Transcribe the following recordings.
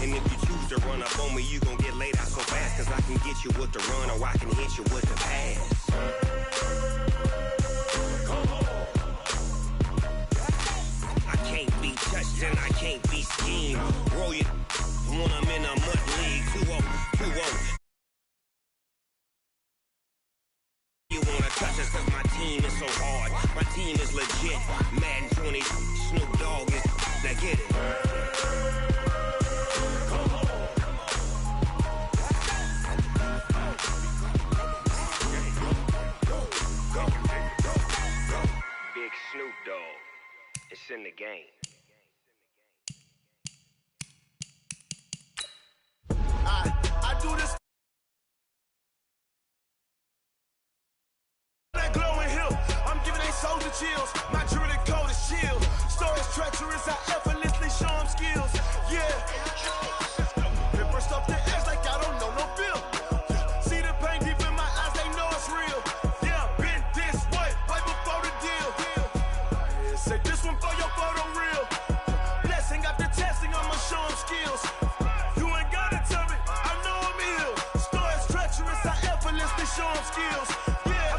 And if you choose to run up on me, you gon' get laid out so fast. Cause I can get you with the run or I can hit you with the pass. I can't be touched and I can't be schemed. Roll you when I'm in a mud league. 2-0. You wanna touch us cause my team is so hard. My team is legit. Madden 20, Snoop Dogg is. Now get it. Big Snoop Dogg. It's in the game. I do this. That glowing hill. I'm giving they soldier chills. My jewelry coat is chill. Stories treacherous. I effortlessly show them skills. Yeah. Ripper stuff the edge like I don't know no feel. See the pain deep in my eyes. They know it's real. Yeah, been this way before the deal. Say this one for your photo real. Blessing after testing. I'ma show them skills. You ain't gotta tell me. I know I'm ill. Stories treacherous. I effortlessly show them skills. Yeah,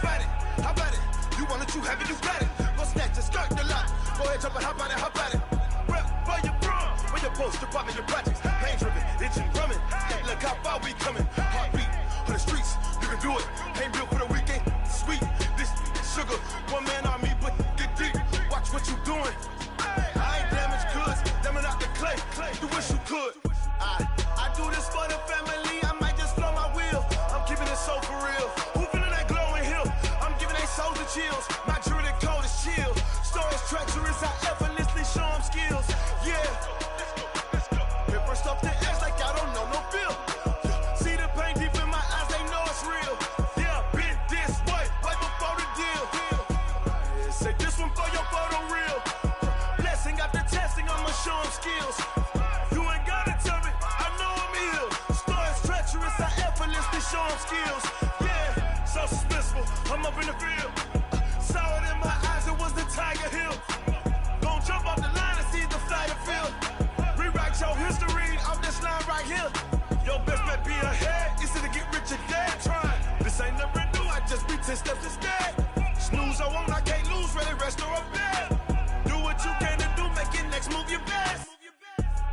how about it? You want it, you have it, you got it. Go snatch it, skirt the lot. Go ahead, jump it, how about it? Rep where you from? Where you post, department, your projects. Pain driven, engine drumming. Look how far we coming. Heartbeat on the streets, you can do it. Ain't built for the weekend, sweet. This sugar, one man army, but get deep. Watch what you doing. I ain't damaged goods, damn out the clay. You wish you could. I do this for the family. I might just blow my wheel. I'm keeping it so for real. Who feeling that glowing hill? I'm giving they soldier chills. My jewelry coat is chill. Stories treacherous. I effortlessly show them skills. Yeah. Ripper stuff the edge like I don't know no feel. See the pain deep in my eyes. They know it's real. Yeah, been this way before the deal. Say this one for your photo real. Blessing after testing. I'ma show them skills. You ain't gotta tell me. I know I'm ill. Stories treacherous. I effortlessly show them skills. Yeah, so suspenseful. I'm up in the field. Saw it in my eyes. It was the Tiger Hill. Gon' jump off the line and see the flight of field. Rewrite your history off this line right here. Your best bet be ahead. You to get rich or dead trying. This ain't never new. I just be 10 steps instead. Snooze I won't. I can't lose. Ready, rest or I'm dead. Do what you can to do. Make your next move your best.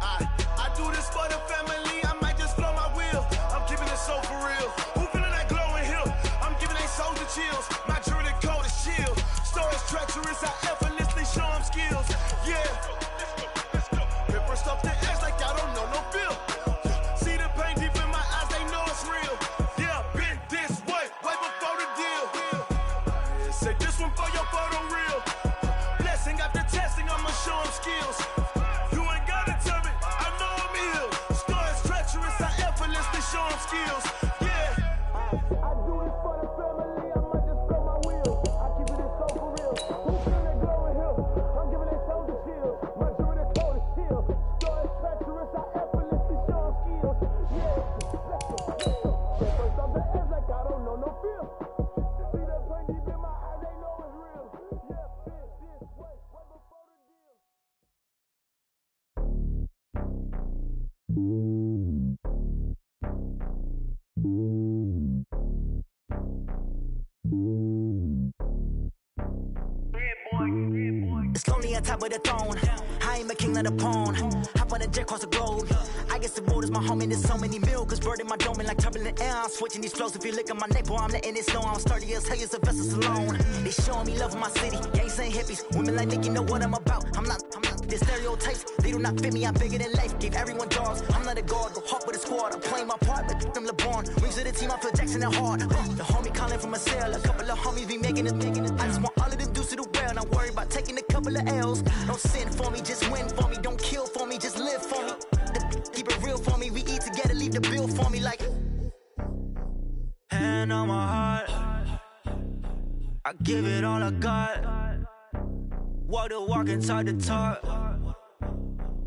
I do this for the family. I might just blow my wheel. I'm keeping it so for real. Who feeling that glowing hill? I'm giving they soldier chills. My jewelry coat is chill. Stories treacherous. I effortlessly show them skills. Yeah. Ripper stuff the edge like I don't know no feel. See the pain deep in my eyes. They know it's real. Yeah, been this way before the deal. Say this one for your photo real. Blessing after testing. I'ma show them skills. You ain't gotta tell me. I know I'm ill. Stories treacherous. I effortlessly show them skills. Yeah. I do this for the family. I might just blow my wheel. I keep it so for real. Who feel that glowing hill? I'm giving they soldier chills. My jewelry coat is chill. Stories treacherous. I effortlessly show them skills. Yeah. First off the edge like I don't know no feel. See that pain deep in my eyes. They know it's real. Yeah, been this way before the deal. It's lonely on top of the throne. I ain't a king of the pawn. Hop on a jet across the globe. I guess the world is my home and there's so many milk. Cause bird in my dome and like turbulent air. I'm switching these flows. If you look at my neck, boy, I'm letting it snow. I'm sturdy as hell, as a vessel alone. They showing me love in my city. Gangs ain't hippies. Women like Nick, you know what I'm about. I'm not the stereotypes. They do not fit me. I'm bigger than life. Give everyone dogs. I'm not a guard. Go hawk with a squad. I'm playing my part, but them LeBron. Rings of the team, I feel Jackson and hard. The homie calling from a cell. A couple of homies be making it. I just want all of them dudes to do well. Not worry about taking a couple of L's. Don't sin for me, just win for me. Don't kill for me, just live for me. Keep it real for me. We eat together, leave the bill for me like. Hand on my heart, I give it all I got. Walk the walk and talk the talk.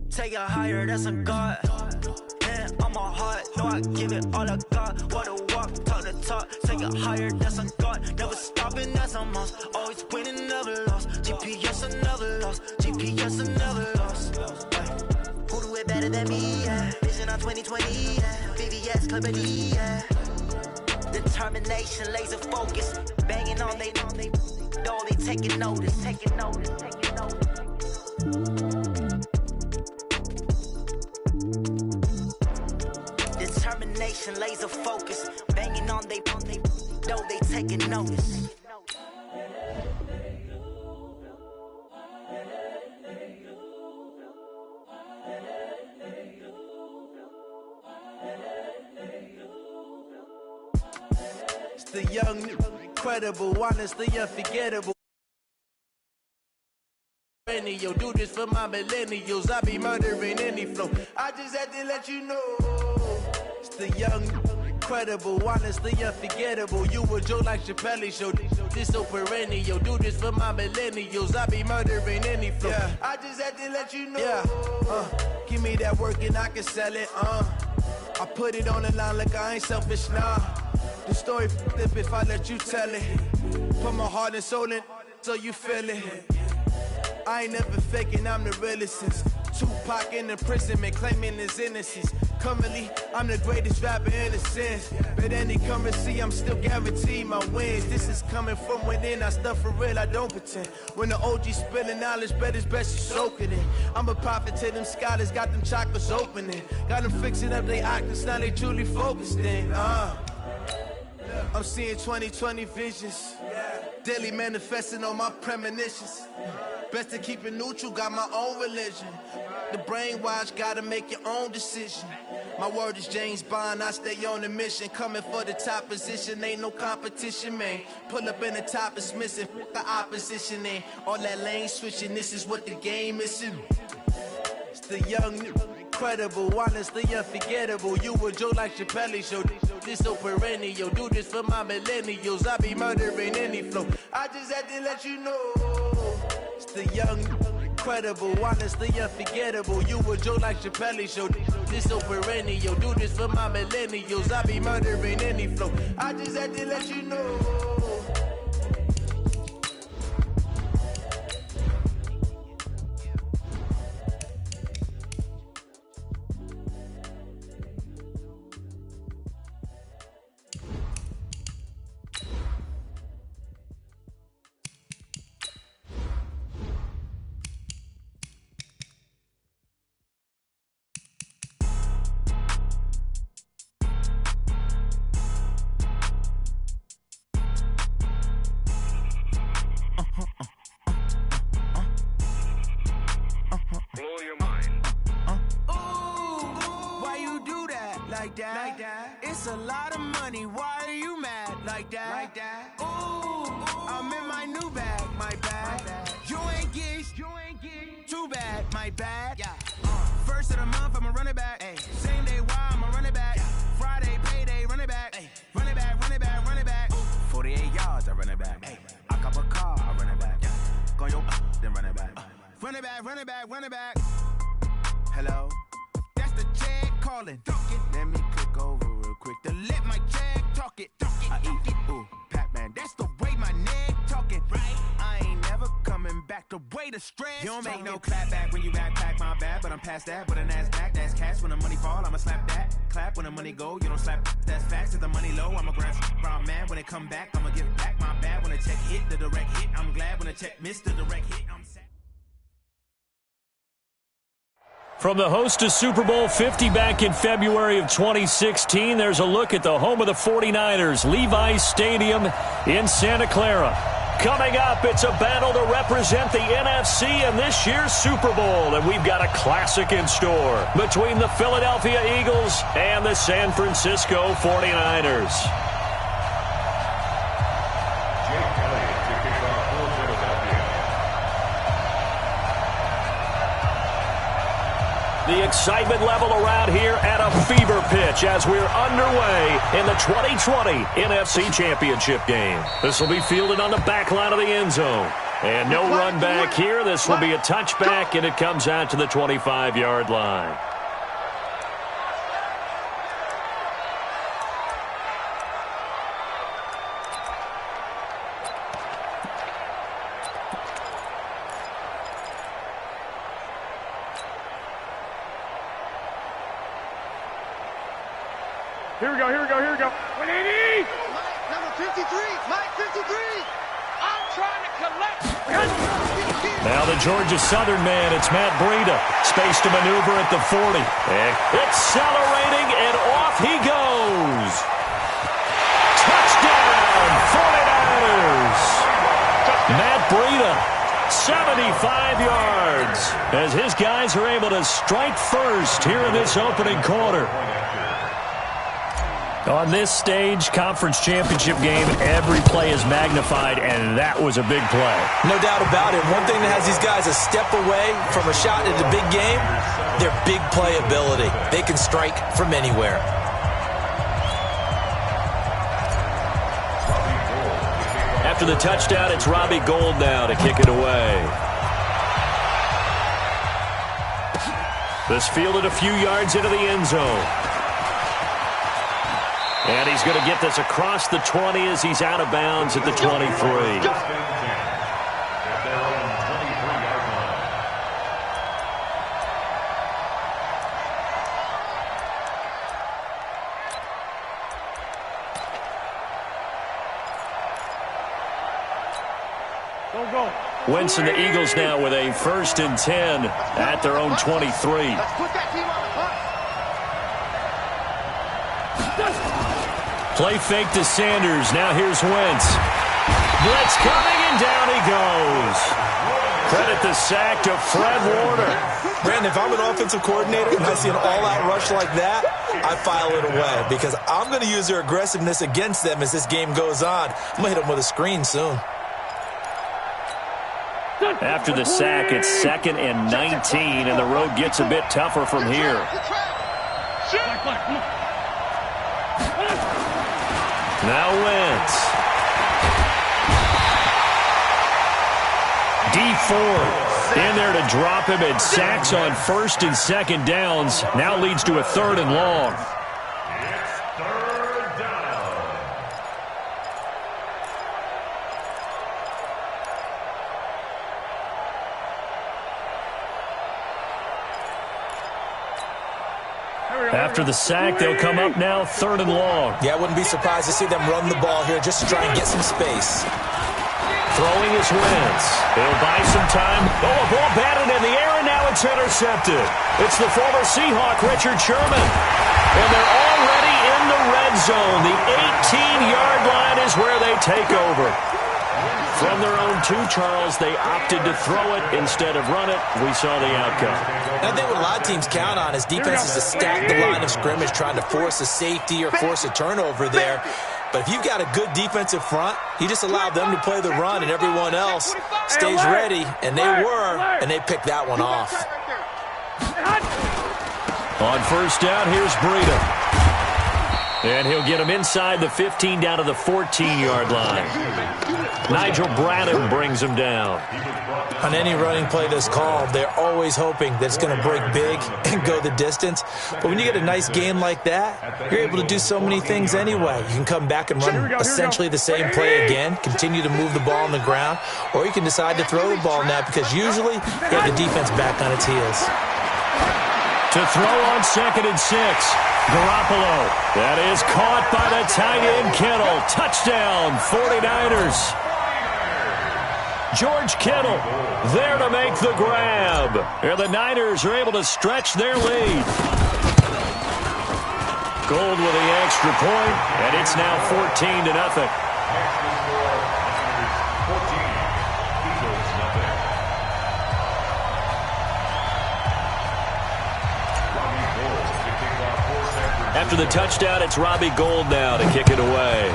Take it higher, that's a God. Hand on my heart, no, I give it all I got. Walk the walk, talk the talk. Take it higher, that's a God. Never stopping, that's a must. Always winning, never lost. GPS, I never lost. GPS, I never lost. Who do it better than me, yeah. Vision on 2020, yeah. VVS, Liberty, yeah. Determination, laser focus. Banging on they taking notice. Determination, laser focus. Banging on they taking notice. It's the young, incredible, honestly unforgettable. Yo, do this for my millennials. I be murdering any flow. I just had to let you know. It's the young, incredible, honestly unforgettable. You a Joe like Chappelle show. This so perennial. Do this for my millennials. I be murdering any flow. Yeah. I just had to let you know. Yeah. Give me that work and I can sell it. I put it on the line like I ain't selfish, nah. The story flip if I let you tell it. Put my heart and soul in so you feel it. I ain't never faking, I'm the realest since Tupac in imprisonment, claiming his innocence. Currently, I'm the greatest rapper in a sense. But any currency, I'm still guaranteed my wins. This is coming from within, I stuff for real, I don't pretend. When the OG spilling knowledge, bet it's best you soak it in. I'm a prophet to them scholars, got them chakras opening. Got them fixing up their octaves, now they truly focused in. I'm seeing 2020 visions. Daily manifesting on my premonitions. Best to keep it neutral, got my own religion. The brainwash, gotta make your own decision. My word is James Bond, I stay on the mission. Coming for the top position, ain't no competition, man. Pull up in the top, it's missing, the opposition in. All that lane switching, this is what the game is. It's the young, incredible, honestly unforgettable. You a Joe like Chappelle show. This so perennial. Do this for my millennials. I be murdering any flow. I just had to let you know. It's the young, incredible, honestly unforgettable. You a Joe like Chappelle show. This so perennial. Do this for my millennials. I be murdering any flow. I just had to let you know. Like that. It's a lot of money. Why are you mad like that? Ooh, I'm in my new bag, my bad. You ain't get too bad, my bad. Yeah. First of the month, I'ma run it back. Ay. Same day, why I'ma run it back. Friday, payday, run it back. Ay. Run it back, run it back, run it back. 48 yards, I run it back. Ay. I cop a car, I run it back. Yeah. Go your then run it back. Run it back, run it back, run it back. Hello? That's the check calling. Let me click over real quick to let my check talk it. I eat it, ooh, Pac-Man. That's the way my neck talking. Right? I ain't never coming back. The way the stress. You don't make no clap back when you backpack, my bad. But I'm past that. With a NASDAQ, that's cash. When the money fall, I'ma slap that. Clap when the money go, you don't slap. That's facts. If the money low, I'ma grab brown man. When it come back, I'ma give back my bad. When the check hit, the direct hit. I'm glad when the check missed the direct hit. I'm sad. From the host to Super Bowl 50 back in February of 2016, there's a look at the home of the 49ers, Levi's Stadium in Santa Clara. Coming up, it's a battle to represent the NFC in this year's Super Bowl, and we've got a classic in store between the Philadelphia Eagles and the San Francisco 49ers. The excitement level around here at a fever pitch as we're underway in the 2020 NFC Championship game. This will be fielded on the back line of the end zone. And no run back here. This will be a touchback, and it comes out to the 25-yard line. Here we go. 180. Number 53, Mike 53. I'm trying to collect. Now the Georgia Southern man, it's Matt Breida. Space to maneuver at the 40. Accelerating, and off he goes. Touchdown, 49ers. Matt Breida, 75 yards, as his guys are able to strike first here in this opening quarter. On this stage, conference championship game, every play is magnified, and that was a big play. No doubt about it. One thing that has these guys a step away from a shot at the big game, their big play ability. They can strike from anywhere. After the touchdown, it's Robbie Gould now to kick it away. This fielded a few yards into the end zone. And he's going to get this across the 20 as he's out of bounds at the 23. Wentz and the Eagles now with a 1st and 10 at their own 23. Let's put that team on the bus. Play fake to Sanders. Now here's Wentz. Blitz coming, and down he goes. Credit the sack to Fred Warner. Brandon, if I'm an offensive coordinator and I see an all-out rush like that, I file it away because I'm going to use their aggressiveness against them as this game goes on. I'm going to hit them with a screen soon. After the sack, it's 2nd and 19, and the road gets a bit tougher from here. Now Wentz. D4 in there to drop him, and sacks on 1st and 2nd downs. Now leads to a 3rd and long. After the sack, they'll come up now 3rd and long. Yeah, I wouldn't be surprised to see them run the ball here just to try and get some space. Throwing is Wentz. He'll buy some time. Oh, a ball batted in the air, and now it's intercepted. It's the former Seahawk, Richard Sherman. And they're already in the red zone. The 18-yard line is where they take over. From their own 2, Charles, they opted to throw it instead of run it. We saw the outcome. And I think what a lot of teams count on is defenses to stack the line of scrimmage, trying to force a safety or force a turnover there. But if you've got a good defensive front, you just allow them to play the run, and everyone else stays ready. And they were, and they picked that one off. On 1st down, here's Breida. And he'll get him inside the 15 down to the 14-yard line. Nigel Bradham brings him down. On any running play that's called, they're always hoping that it's going to break big and go the distance. But when you get a nice game like that, you're able to do so many things anyway. You can come back and run essentially the same play again, continue to move the ball on the ground, or you can decide to throw the ball now because usually you have the defense back on its heels. To throw on 2nd and 6. Garoppolo. That is caught by the tight end, Kittle. Touchdown, 49ers. George Kittle there to make the grab. And the Niners are able to stretch their lead. Gould with the extra point, and it's now 14-0. After the touchdown, it's Robbie Gould now to kick it away.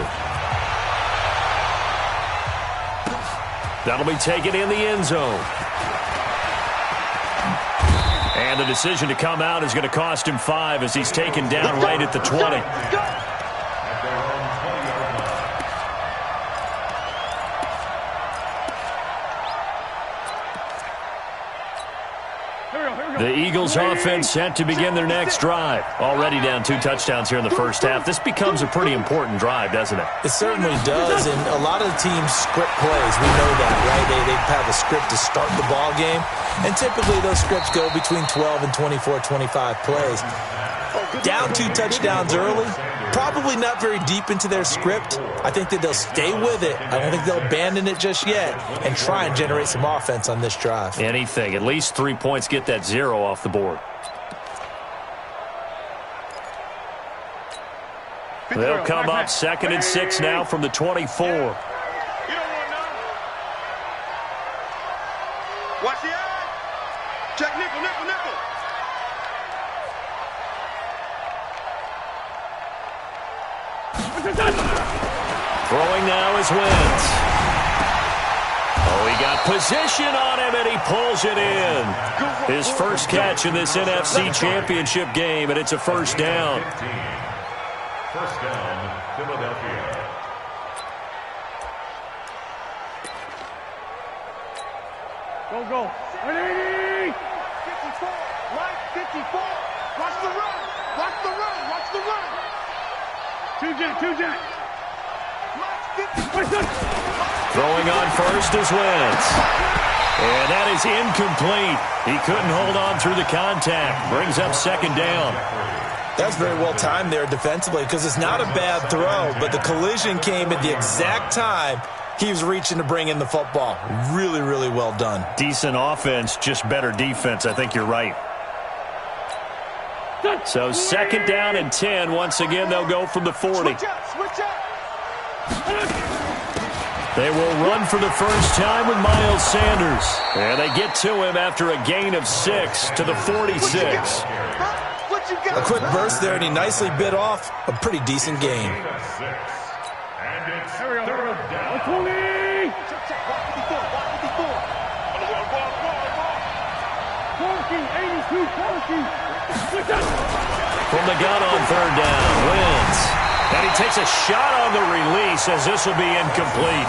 That'll be taken in the end zone. And the decision to come out is going to cost him 5 as he's taken down right at the 20. The Eagles offense set to begin their next drive. Already down 2 touchdowns here in the first half. This becomes a pretty important drive, doesn't it? It certainly does, and a lot of the teams script plays. We know that, right? They have a script to start the ball game, and typically those scripts go between 12 and 24, 25 plays. Down 2 touchdowns early, probably not very deep into their script. I think that they'll stay with it. I don't think they'll abandon it just yet and try and generate some offense on this drive. Anything. At least 3 points, get that 0 off the board. They'll come up 2nd and 6 now from the 24. Watch the eye. Check nickel, nickel, nickel. Throwing now is Wentz. Oh, he got position on him, and he pulls it in. His first catch in this NFC Championship game, and it's a first down. First down, Philadelphia. Go. 180. 54. Right, 54. Watch the run. Watch the run. Watch the run. Two Jack. Throwing on first is Wentz. And that is incomplete. He couldn't hold on through the contact. Brings up 2nd down. That's very well timed there defensively because it's not a bad throw, but the collision came at the exact time he was reaching to bring in the football. Really, really well done. Decent offense, just better defense. I think you're right. So 2nd down and 10. Once again, they'll go from the 40. Switch up. They will run for the first time with Miles Sanders. And they get to him after a gain of 6 to the 46. A quick burst there, and he nicely bit off a pretty decent gain. And it's 3rd down. 20. From the gun on 3rd down, Wentz. And he takes a shot on the release as this will be incomplete.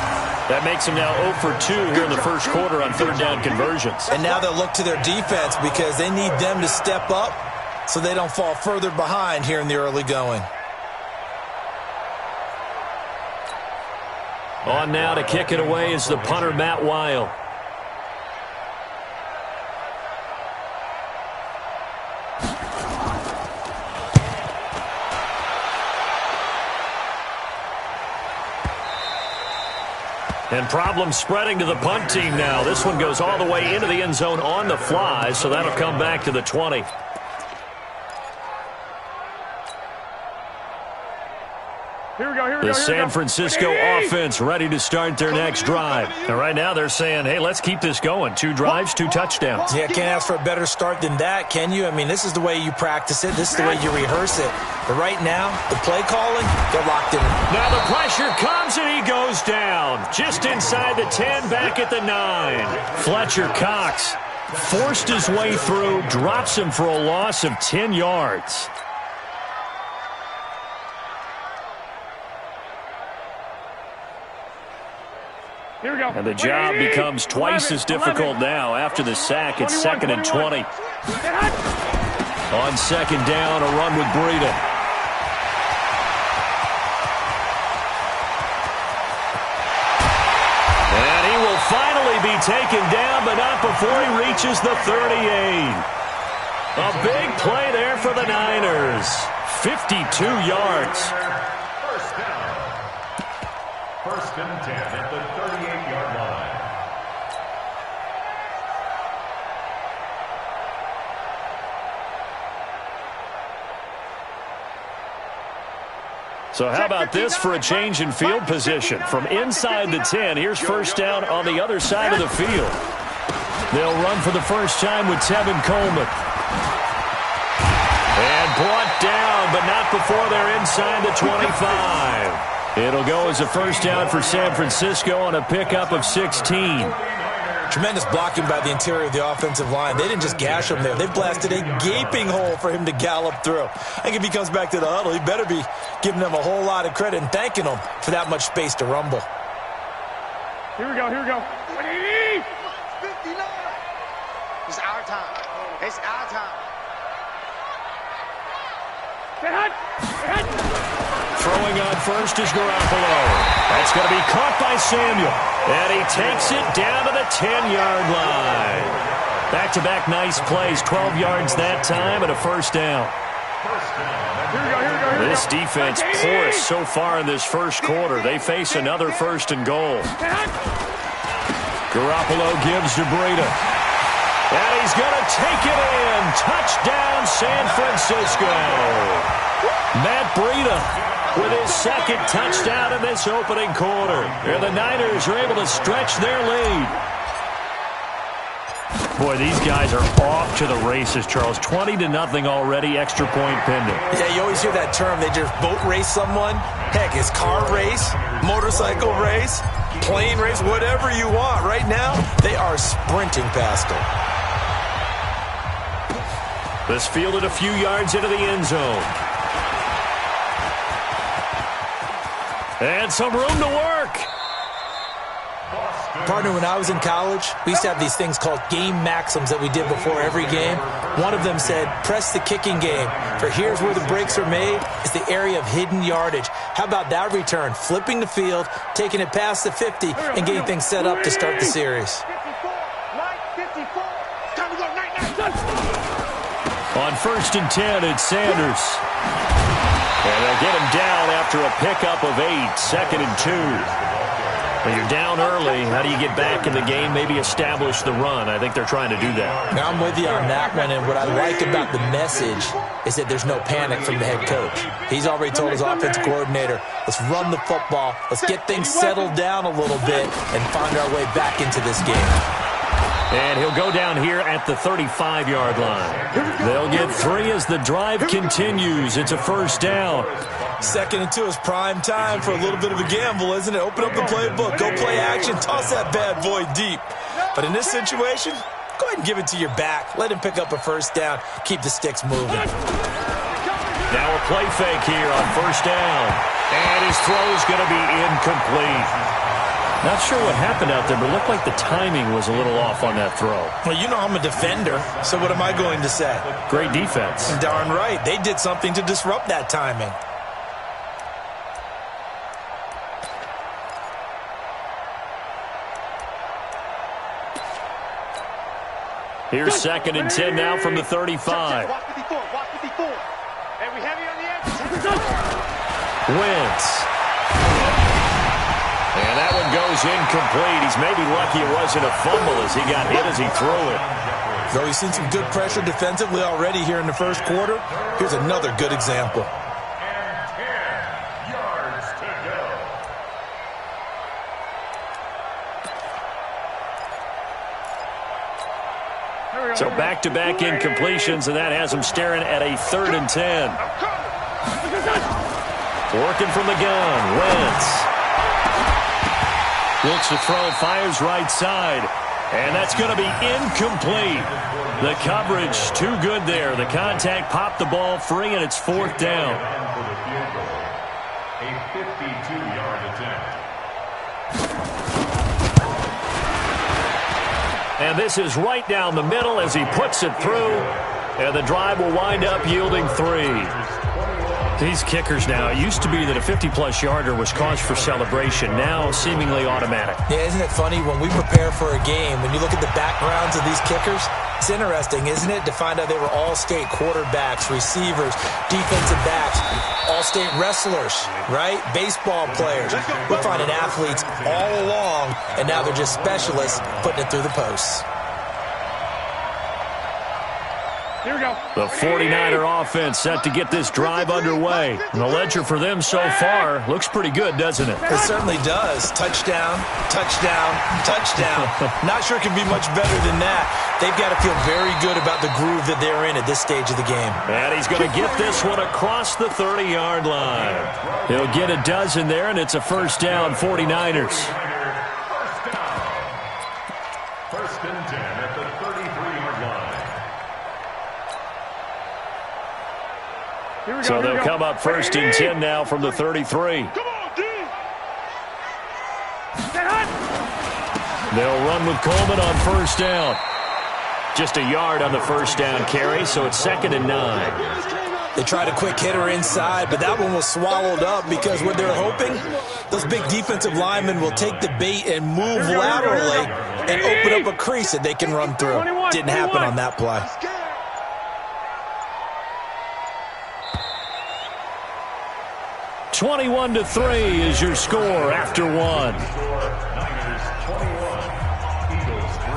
That makes him now 0 for 2 here in the first quarter on 3rd down conversions. And now they'll look to their defense because they need them to step up so they don't fall further behind here in the early going. On now to kick it away is the punter, Matt Weil. And problem spreading to the punt team now. This one goes all the way into the end zone on the fly, so that'll come back to the 20. The San Francisco offense ready to start their next drive. And right now they're saying, hey, let's keep this going. 2 drives, 2 touchdowns. Yeah, can't ask for a better start than that, can you? I mean, this is the way you practice it. This is the way you rehearse it. But right now, the play calling, they're locked in. Now the pressure comes and he goes down. Just inside the 10, back at the 9. Fletcher Cox forced his way through, drops him for a loss of 10 yards. Here we go. And the job becomes twice as difficult now. After the sack, it's 2nd and 20. On 2nd down, a run with Breida. And he will finally be taken down, but not before he reaches the 38. A big play there for the Niners. 52 yards. First down. 1st and 10 at the 38-yard line. So how about this for a change in field position? From inside the 10, here's 1st down on the other side of the field. They'll run for the first time with Tevin Coleman. And brought down, but not before they're inside the 25. It'll go as a first down for San Francisco on a pickup of 16. Tremendous blocking by the interior of the offensive line. They didn't just gash him there. They blasted a gaping hole for him to gallop through. I think if he comes back to the huddle, he better be giving them a whole lot of credit and thanking them for that much space to rumble. Here we go. 59. It's our time. It's our time. Throwing on first is Garoppolo. That's going to be caught by Samuel. And he takes it down to the 10-yard line. Back-to-back nice plays. 12 yards that time and a first down. This defense porous so far in this first quarter. They face another 1st and goal. Garoppolo gives to Breida. And he's going to take it in. Touchdown, San Francisco. Matt Breida with his 2nd touchdown in this opening quarter. And the Niners are able to stretch their lead. Boy, these guys are off to the races, Charles. 20-0 already, extra point pending. Yeah, you always hear that term. They just boat race someone. Heck, it's car race, motorcycle race, plane race, whatever you want. Right now, they are sprinting past them. This fielded a few yards into the end zone. And some room to work. Partner, when I was in college, we used to have these things called game maxims that we did before every game. One of them said, press the kicking game. For here's where the breaks are made, is the area of hidden yardage. How about that return? Flipping the field, taking it past the 50, and getting things set up to start the series. On 1st and 10, it's Sanders. And they'll get him down after a pickup of 8, 2nd and 2. When you're down early, how do you get back in the game, maybe establish the run? I think they're trying to do that. Now, I'm with you on that one, and what I like about the message is that there's no panic from the head coach. He's already told his offensive coordinator, let's run the football, let's get things settled down a little bit and find our way back into this game. And he'll go down here at the 35-yard line. They'll get 3 as the drive continues. It's a 1st down. 2nd and 2 is prime time for a little bit of a gamble, isn't it? Open up the playbook, go play action, toss that bad boy deep. But in this situation, go ahead and give it to your back. Let him pick up a 1st down, keep the sticks moving. Now a play fake here on 1st down. And his throw is going to be incomplete. Not sure what happened out there, but it looked like the timing was a little off on that throw. Well, you know I'm a defender, so what am I going to say? Great defense. Darn right. They did something to disrupt that timing. Here's 2nd and 10 now from the 35. Walk 54. And we have you on the edge. Wentz. And that one goes incomplete. He's maybe lucky it wasn't a fumble as he got hit as he threw it. Though he's seen some good pressure defensively already here in the first quarter, here's another good example. And 10 yards to go. So back-to-back incompletions, and that has him staring at a 3rd and 10. Working from the gun, Wentz. Looks to throw, fires right side. And that's going to be incomplete. The coverage too good there. The contact popped the ball free, and it's 4th down. A 52-yard attempt. And this is right down the middle as he puts it through. And the drive will wind up yielding 3. These kickers now, it used to be that a 50-plus yarder was cause for celebration. Now seemingly automatic. Yeah, isn't it funny? When we prepare for a game, when you look at the backgrounds of these kickers, it's interesting, isn't it, to find out they were all-state quarterbacks, receivers, defensive backs, all-state wrestlers, right? Baseball players. We're finding athletes all along, and now they're just specialists putting it through the posts. Here we go. The 49er offense set to get this drive underway. And the ledger for them so far looks pretty good, doesn't it? It certainly does. Touchdown, touchdown, touchdown. Not sure it can be much better than that. They've got to feel very good about the groove that they're in at this stage of the game. And he's going to get this one across the 30-yard line. He'll get a dozen there, and it's a 1st down, 49ers. First and 10 at the 33-yard line. So they'll come up 1st and 10 now from the 33. Come on, D. They'll run with Coleman on 1st down. Just a yard on the 1st down carry, so it's 2nd and 9. They tried a quick hitter inside, but that one was swallowed up because what they're hoping, those big defensive linemen will take the bait and move laterally and open up a crease that they can run through. Didn't happen on that play. 21-3 is your score after one. Niners 21, Eagles 3.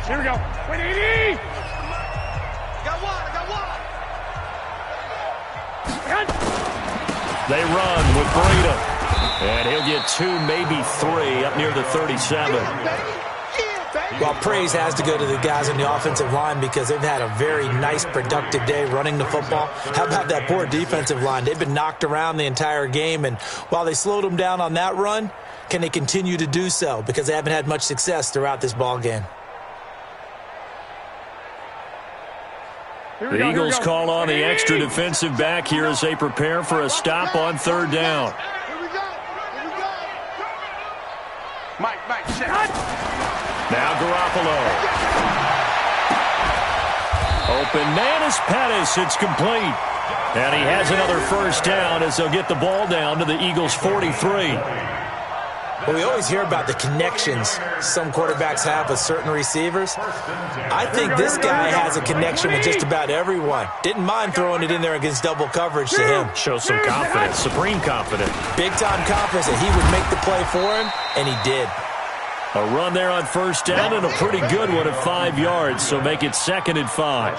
Here we go. 180! Got one. They run with Breida. And he'll get 2, maybe 3 up near the 37. Well, praise has to go to the guys on the offensive line because they've had a very nice, productive day running the football. How about that poor defensive line? They've been knocked around the entire game, and while they slowed them down on that run, can they continue to do so? Because they haven't had much success throughout this ball game. The Eagles call on the extra defensive back here as they prepare for a stop on third down. Mike, check. Now Garoppolo. Open man is Pettis. It's complete. And he has another first down as they'll get the ball down to the Eagles' 43. Well, we always hear about the connections some quarterbacks have with certain receivers. I think this guy has a connection with just about everyone. Didn't mind throwing it in there against double coverage to him. Shows some confidence, supreme confidence. Big-time confidence that he would make the play for him, and he did. A run there on first down and a pretty good one at 5 yards, so make it 2nd and 5.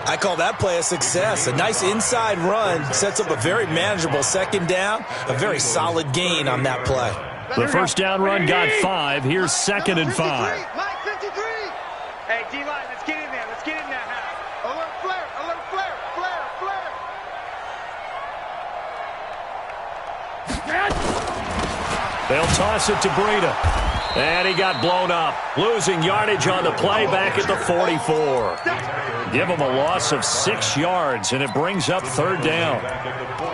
I call that play a success. A nice inside run sets up a very manageable second down, a very solid gain on that play. The first down run got 5. Here's 2nd and 5. Mike, 53. Hey, D-line, let's get in there. Let's get in there. Alert flare. They'll toss it to Breida. And he got blown up. Losing yardage on the play back at the 44. Give him a loss of 6 yards, and it brings up third down.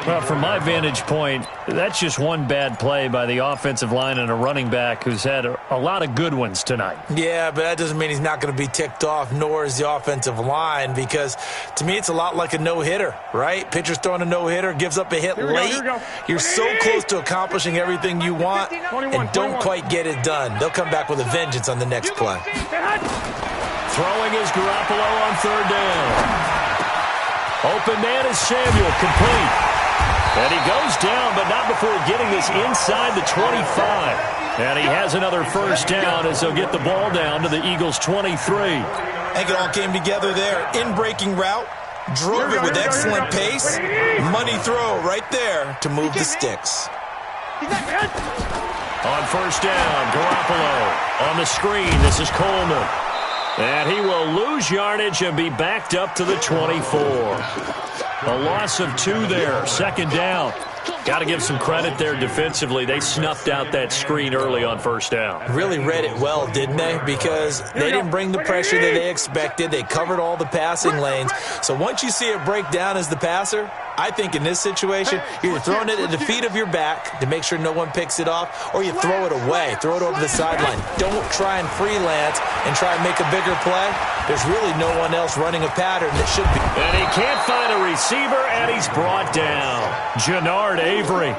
Well, from my vantage point, that's just one bad play by the offensive line and a running back who's had a lot of good ones tonight. Yeah, but that doesn't mean he's not going to be ticked off, nor is the offensive line, because to me it's a lot like a no-hitter, right? Pitcher's throwing a no-hitter, gives up a hit late. You're so close to accomplishing everything you want and don't quite get it done. They'll come back with a vengeance on the next play. Throwing is Garoppolo on third down. Open man is Samuel, complete. And he goes down, but not before getting this inside the 25. And he has another first down as they'll get the ball down to the Eagles' 23. I think it all came together there. In-breaking route, drove it with excellent pace. Money throw right there to move the sticks. On first down, Garoppolo. On the screen, this is Coleman. And he will lose yardage and be backed up to the 24. A loss of 2 there, second down. Got to give some credit there defensively. They snuffed out that screen early on first down. Really read it well, didn't they? Because they didn't bring the pressure that they expected. They covered all the passing lanes. So once you see it break down as the passer, I think in this situation, you're either throwing it at the feet of your back to make sure no one picks it off, or you throw it away, throw it over the sideline. Don't try and freelance and try and make a bigger play. There's really no one else running a pattern that should be. And he can't find a receiver, and he's brought down. Jannard Avery.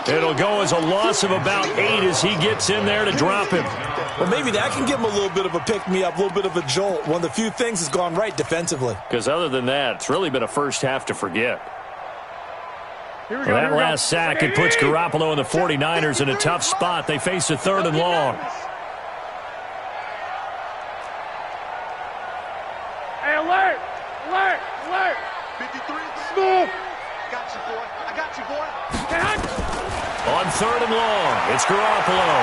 It'll go as a loss of about 8 as he gets in there to drop him. Well, maybe that can give him a little bit of a pick-me-up, a little bit of a jolt. One of the few things that's gone right defensively. Because other than that, it's really been a first half to forget. Well, that last sack, it puts Garoppolo and the 49ers in a tough spot. They face a 3rd and long. Hey, alert! 53. Smooth! Got you, boy. I got you, boy. On 3rd and long, it's Garoppolo.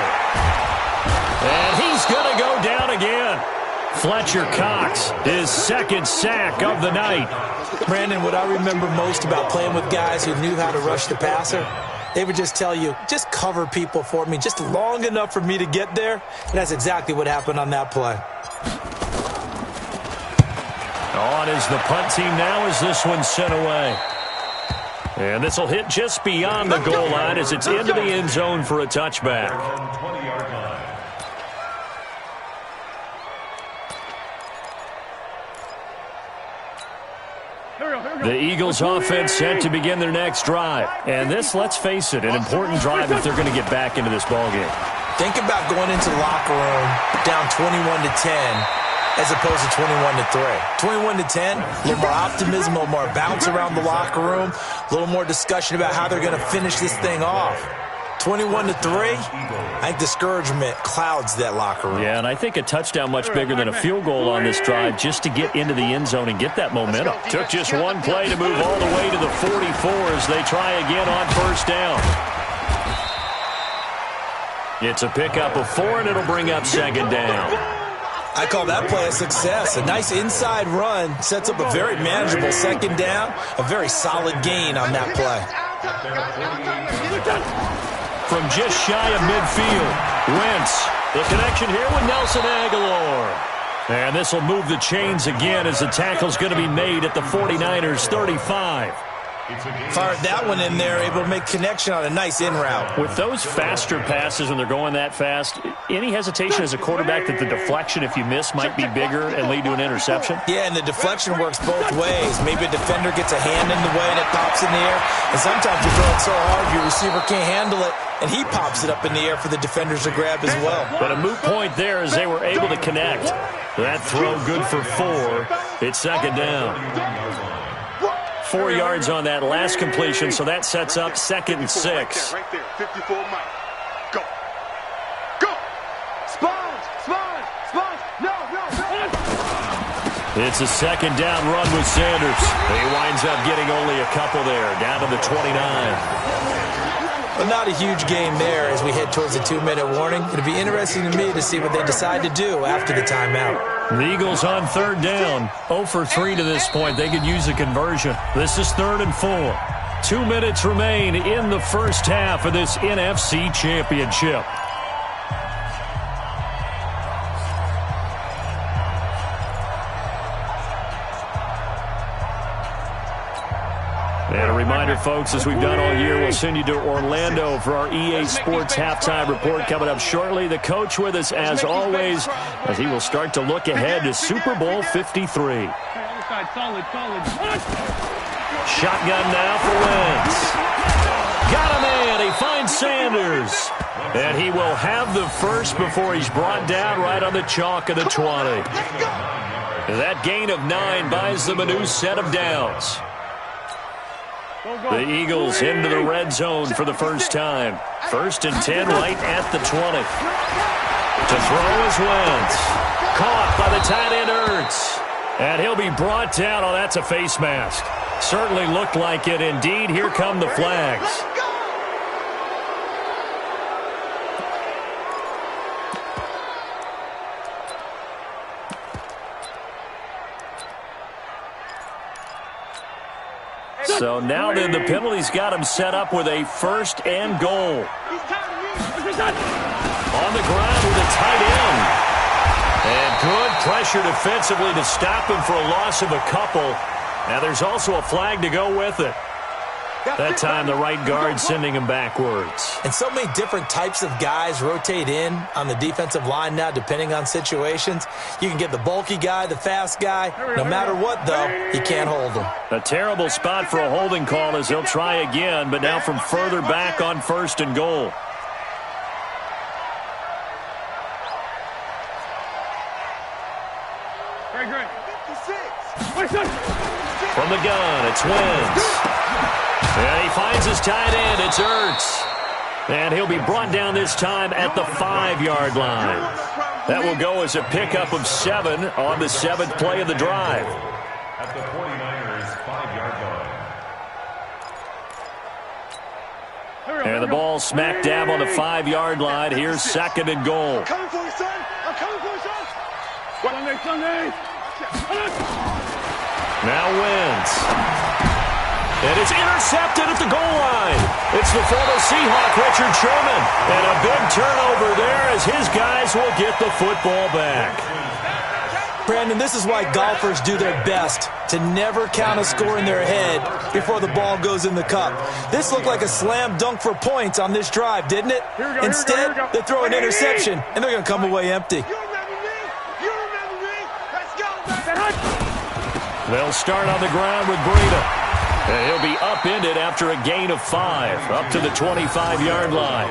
And he's going to go down again. Fletcher Cox, his 2nd sack of the night. Brandon, what I remember most about playing with guys who knew how to rush the passer, they would just tell you, just cover people for me, just long enough for me to get there. And that's exactly what happened on that play. On is the punt team now as this one's sent away. And this will hit just beyond the goal line as it's into the end zone for a touchback. 20-yard line. Here we go. The Eagles offense set to begin their next drive. And this, let's face it, an important drive if they're going to get back into this ballgame. Think about going into the locker room down 21-10 as opposed to 21-3. 21-10, a little more optimism, a little more bounce around the locker room, a little more discussion about how they're going to finish this thing off. 21-3, I think discouragement clouds that locker room. Yeah, and I think a touchdown much bigger than a field goal on this drive just to get into the end zone and get that momentum. Took just one play to move all the way to the 44 as they try again on first down. It's a pickup of 4, and it'll bring up second down. I call that play a success. A nice inside run sets up a very manageable second down, a very solid gain on that play. From just shy of midfield, Wentz, the connection here with Nelson Aguilar. And this will move the chains again as the tackle's going to be made at the 49ers 35. Fired that one in there, able to make connection on a nice in route. With those faster passes when they're going that fast, any hesitation as a quarterback that the deflection, if you miss, might be bigger and lead to an interception? Yeah, and the deflection works both ways. Maybe a defender gets a hand in the way and it pops in the air. And sometimes you throw it so hard your receiver can't handle it, and he pops it up in the air for the defenders to grab as well. But a moot point there as they were able to connect. That throw good for 4. It's second down. 4 yards on that last completion, so that sets up 2nd and 6. Right there, 54 Mike. Go. Go. Sponge. No. It's a second down run with Sanders. He winds up getting only a couple there, down to the 29. Well, not a huge game there as we head towards the 2-minute warning. It'll be interesting to me to see what they decide to do after the timeout. The Eagles on third down, 0 for 3 to this point. They could use a conversion. This is 3rd and 4. 2 minutes remain in the first half of this NFC Championship. And a reminder, folks, as we've done all year, we'll send you to Orlando for our EA Sports Halftime Report coming up shortly. The coach with us, as always, as he will start to look ahead to Super Bowl 53. Shotgun now for Wentz. Got a man. He finds Sanders. And he will have the first before he's brought down right on the chalk of the 20. That gain of 9 buys them a new set of downs. The Eagles into the red zone for the first time. 1st and 10 right at the 20. To throw is Wentz. Caught by the tight end Ertz. And he'll be brought down. Oh, that's a face mask. Certainly looked like it. Indeed, here come the flags. So now then the penalty's got him set up with a 1st and goal. On the ground with a tight end. And good pressure defensively to stop him for a loss of a couple. Now there's also a flag to go with it. That time the right guard sending him backwards. And so many different types of guys rotate in on the defensive line now depending on situations. You can get the bulky guy, the fast guy. No matter what, though, he can't hold him. A terrible spot for a holding call as he'll try again, but now from further back on 1st and goal. Very good. From the gun, it's Wentz. And he finds his tight end. It's Ertz. And he'll be brought down this time at the 5-yard line. That will go as a pickup of 7 on the 7th play of the drive. At the 49ers 5-yard line. And the ball smack dab on the 5-yard line. Here's 2nd and goal. I'm coming for you, son. I'm coming for you, son. Sunday. Now Wentz. And it's intercepted at the goal line. It's the former Seahawk, Richard Sherman. And a big turnover there as his guys will get the football back. Brandon, this is why golfers do their best to never count a score in their head before the ball goes in the cup. This looked like a slam dunk for points on this drive, didn't it? Instead, they throw an interception, and they're going to come away empty. They'll start on the ground with Breida. And he'll be upended after a gain of 5, up to the 25-yard line.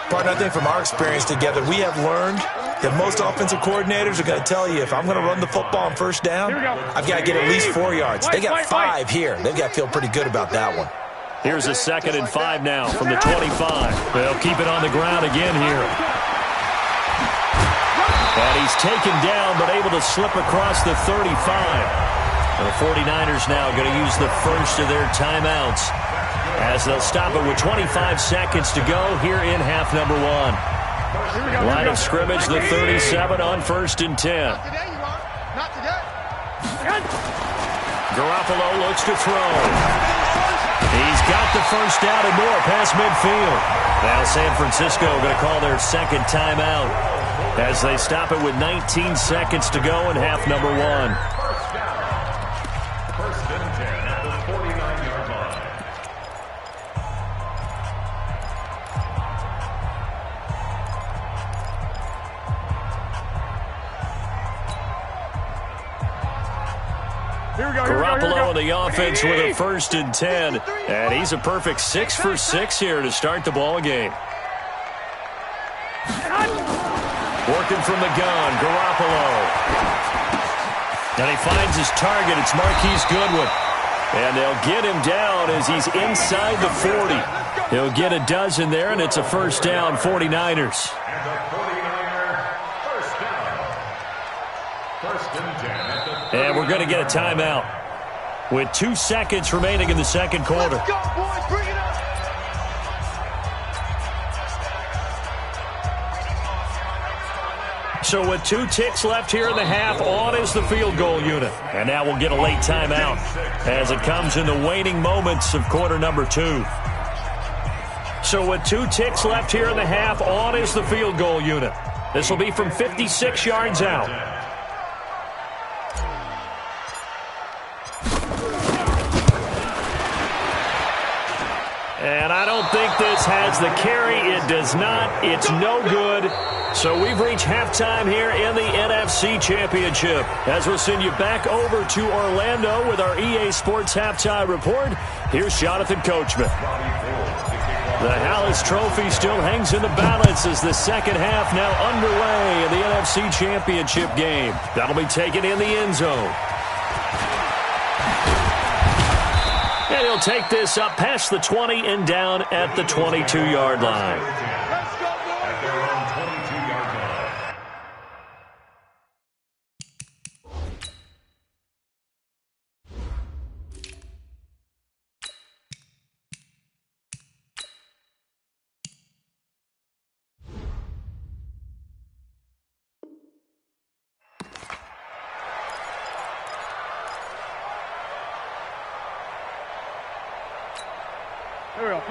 Partner, I think from our experience together, we have learned that most offensive coordinators are going to tell you, if I'm going to run the football on first down, I've got to get at least 4 yards. They got 5 here. They've got to feel pretty good about that one. Here's a 2nd and 5 now from the 25. They'll keep it on the ground again here. And he's taken down, but able to slip across the 35. The 49ers now going to use the first of their timeouts as they'll stop it with 25 seconds to go here in half number 1. Line of scrimmage, the 37 on 1st and 10. Garoppolo looks to throw. He's got the first down and more past midfield. Now San Francisco going to call their second timeout as they stop it with 19 seconds to go in half number 1. First and 10 at the 49-yard line. Garoppolo in the offense with a 1st and 10. And he's a perfect 6 for 6 here to start the ball game. Working from the gun, Garoppolo. And he finds his target. It's Marquise Goodwin. And they'll get him down as he's inside the 40. He'll get a dozen there, and it's a first down, 49ers. And the 49er first down. 1st and 10 at the 39. And we're going to get a timeout with 2 seconds remaining in the second quarter. Let's go, boys. Bring it up. So with 2 ticks left here in the half, on is the field goal unit. And now we'll get a late timeout as it comes in the waning moments of quarter number 2. So with 2 ticks left here in the half, on is the field goal unit. This will be from 56 yards out. And I don't think this has the carry. It does not. It's no good. So we've reached halftime here in the NFC Championship. As we'll send you back over to Orlando with our EA Sports Halftime Report, here's Jonathan Coachman. The Hallis Trophy still hangs in the balance as the second half now underway in the NFC Championship game. That'll be taken in the end zone. And he'll take this up past the 20 and down at the 22-yard line. At their own 22-yard line.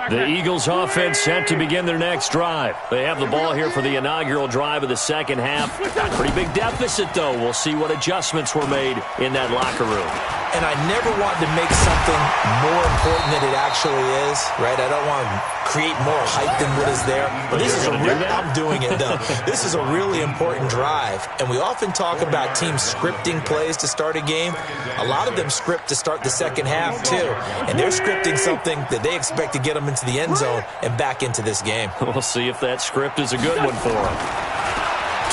The Eagles offense set to begin their next drive. They have the ball here for the inaugural drive of the second half. Pretty big deficit, though. We'll see what adjustments were made in that locker room. And I never want to make something more important than it actually is, right? I don't want to create more hype than what is there. But this is a real, I'm doing it, though. This is a really important drive. And we often talk about teams scripting plays to start a game. A lot of them script to start the second half, too. And they're scripting something that they expect to get them into the end zone and back into this game. We'll see if that script is a good one for them.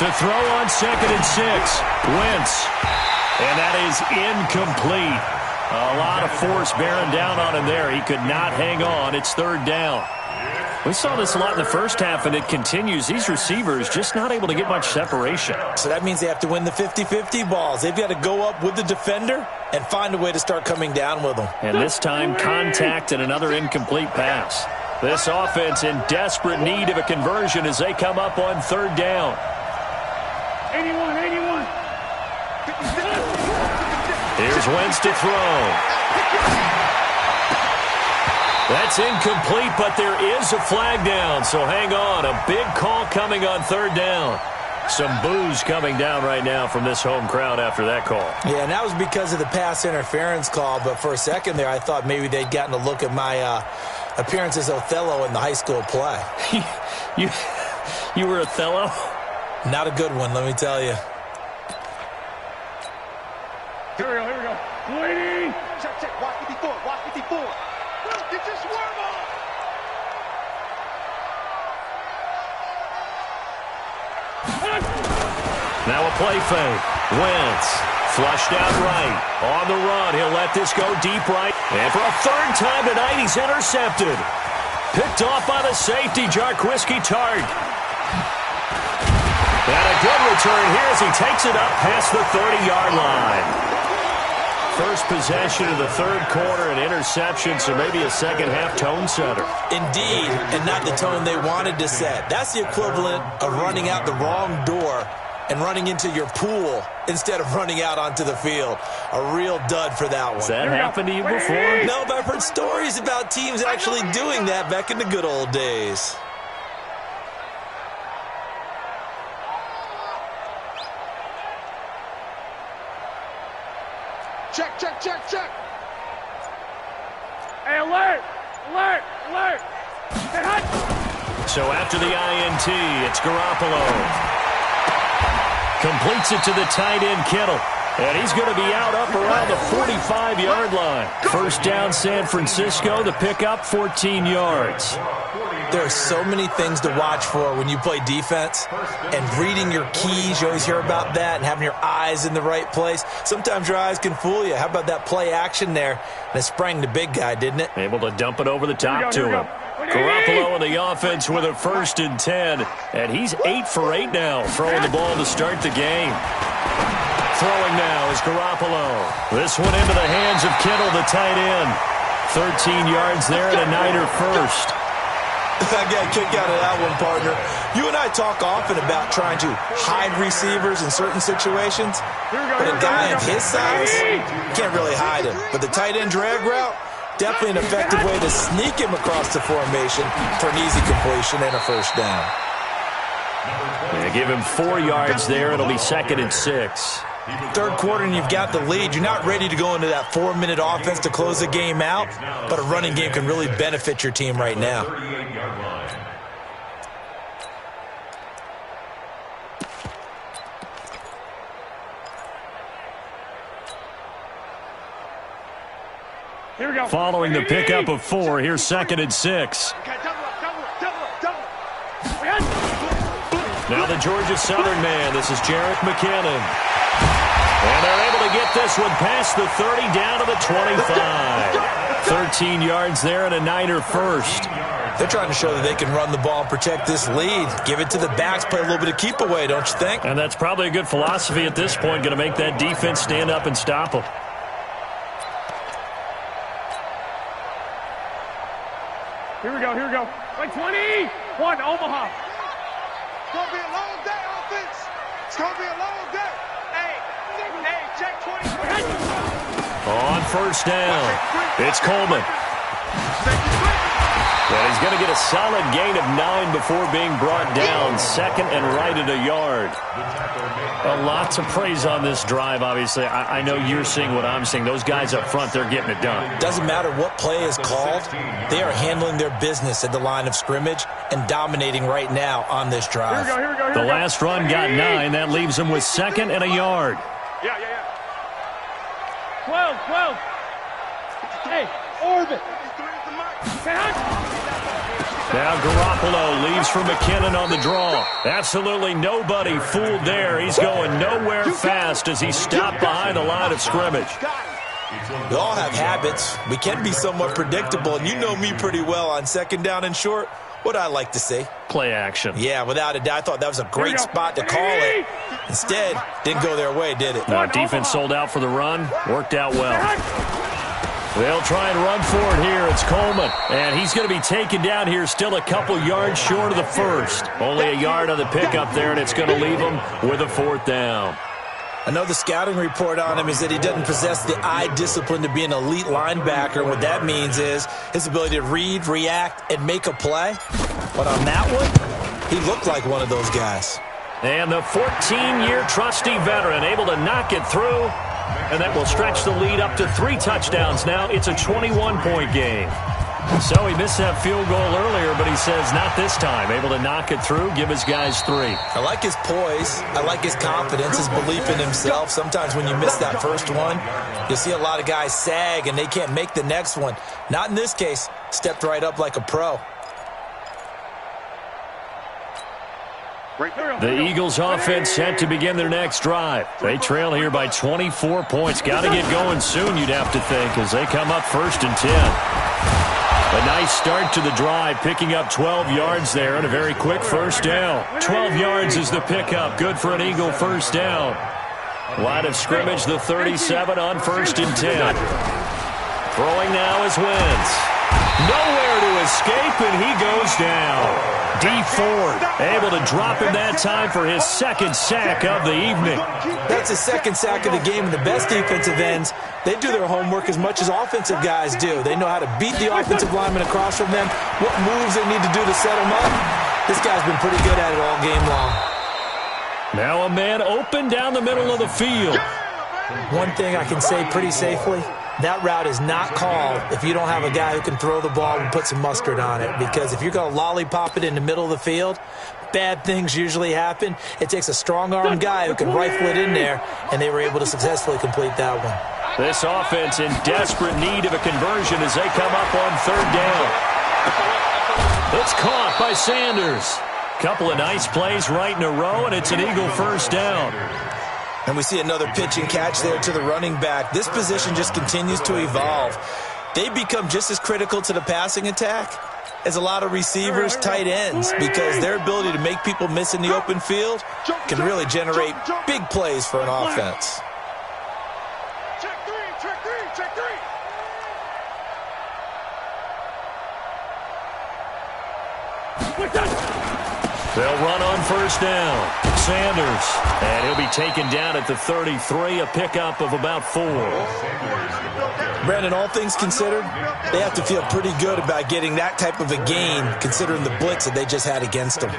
To throw on 2nd and 6, Wentz. And that is incomplete. A lot of force bearing down on him there. He could not hang on. It's 3rd down. We saw this a lot in the first half, and it continues. These receivers just not able to get much separation. So that means they have to win the 50-50 balls. They've got to go up with the defender and find a way to start coming down with them. And this time, contact and another incomplete pass. This offense in desperate need of a conversion as they come up on 3rd down. 81. Here's Wentz to throw. That's incomplete, but there is a flag down, so hang on. A big call coming on 3rd down. Some boos coming down right now from this home crowd after that call. Yeah, and that was because of the pass interference call, but for a second there, I thought maybe they'd gotten a look at my appearance as Othello in the high school play. You were Othello? Not a good one, let me tell you. Here we go. 280. Check, check. Watch 54. Watch 54. Get your swerve on. Now a play fake. Wentz flushed out right. On the run, he'll let this go deep right. And for a third time tonight, he's intercepted. Picked off by the safety, Jaquiski Tartt. And a good return here as he takes it up past the 30-yard line. First possession of the third quarter, an interception, so maybe a second-half tone setter. Indeed, and not the tone they wanted to set. That's the equivalent of running out the wrong door and running into your pool instead of running out onto the field. A real dud for that one. Has that happened to you before? No, but I've heard stories about teams actually doing that back in the good old days. Check, check, check, check. Hey, alert! Alert! Alert! Hey, hut! So after the INT, it's Garoppolo. Completes it to the tight end, Kittle. And he's going to be out up around the 45-yard line. First down, San Francisco. The pickup, 14 yards. There are so many things to watch for when you play defense. And reading your keys, you always hear about that, and having your eyes in the right place. Sometimes your eyes can fool you. How about that play action there? And it sprang the big guy, didn't it? Able to dump it over the top to him. Garoppolo in the offense with a 1st and 10. And he's 8 for 8 now, throwing the ball to start the game. Throwing now is Garoppolo. This one into the hands of Kittle, the tight end. 13 yards there and a Niner first. I got a kick out of that one, partner. You and I talk often about trying to hide receivers in certain situations. But a guy of his size, you can't really hide him. But the tight end drag route, definitely an effective way to sneak him across the formation for an easy completion and a first down. Yeah, give him 4 yards there. It'll be 2nd and 6. Third quarter and you've got the lead. You're not ready to go into that 4-minute offense to close the game out, but a running game can really benefit your team right now. Here we go. Following the pickup of 4, here's 2nd and 6. Okay, double up. Now the Georgia Southern man. This is Jerick McKinnon. And they're able to get this one past the 30 down to the 25. 13 yards there and a Niner first. They're trying to show that they can run the ball and protect this lead. Give it to the backs, play a little bit of keep away, don't you think? And that's probably a good philosophy at this point. Going to make that defense stand up and stop them. Here we go. Like 21, Omaha. It's going to be a long day, offense. It's going to be a long day. Hey, check 20. On first down, it's Coleman. And he's going to get a solid gain of 9 before being brought down. 2nd and right at a yard. A lot to praise on this drive, obviously. I know you're seeing what I'm seeing. Those guys up front, they're getting it done. Doesn't matter what play is called. They are handling their business at the line of scrimmage and dominating right now on this drive. Here we go. The last run got 9. That leaves them with 2nd and a yard. Yeah. 12. Hey, orbit. Now Garoppolo leaves for McKinnon on the draw. Absolutely nobody fooled there. He's going nowhere fast as he's stopped behind the line of scrimmage. We all have habits. We can be somewhat predictable, and you know me pretty well on 2nd down and short. What I like to see. Play action. Yeah, without a doubt. I thought that was a great spot to call it. Instead, didn't go their way, did it? No, defense sold out for the run. Worked out well. They'll try and run for it here. It's Coleman. And he's going to be taken down here still a couple yards short of the first. Only a yard on the pickup there, and it's going to leave him with a 4th down. I know the scouting report on him is that he doesn't possess the eye discipline to be an elite linebacker. And what that means is his ability to read, react, and make a play. But on that one, he looked like one of those guys. And the 14-year trusty veteran able to knock it through. And that will stretch the lead up to 3 touchdowns now. It's a 21-point game. So he missed that field goal earlier, but he he says not this time. Able to knock it through, give his guys 3. I like his poise. I like his confidence, his belief in himself. Sometimes when you miss that first one, you'll see a lot of guys sag and they can't make the next one. Not in this case. Stepped right up like a pro. The Eagles offense set to begin their next drive. They trail here by 24 points. Got to get going soon, you'd have to think, as they come up 1st and 10. A nice start to the drive, picking up 12 yards there and a very quick first down. 12 yards is the pickup. Good for an Eagle first down. Line of scrimmage, the 37 on 1st and 10. Throwing now is Wentz. Nowhere to escape, and he goes down. D. Ford able to drop him that time for his 2nd sack of the evening. That's his 2nd sack of the game, and the best defensive ends, they do their homework as much as offensive guys do. They know how to beat the offensive lineman across from them, what moves they need to do to set them up. This guy's been pretty good at it all game long. Now a man open down the middle of the field. One thing I can say pretty safely, that route is not called if you don't have a guy who can throw the ball and put some mustard on it. Because if you're going to lollipop it in the middle of the field, bad things usually happen. It takes a strong-armed guy who can rifle it in there, and they were able to successfully complete that one. This offense in desperate need of a conversion as they come up on 3rd down. It's caught by Sanders. Couple of nice plays right in a row, and it's an Eagle first down. And we see another pitch and catch there to the running back. This position just continues to evolve. They become just as critical to the passing attack as a lot of receivers, tight ends, because their ability to make people miss in the open field can really generate big plays for an offense. Check three. They'll run on 1st down. Sanders, and he'll be taken down at the 33, a pickup of about 4. Brandon, all things considered, they have to feel pretty good about getting that type of a gain, considering the blitz that they just had against them.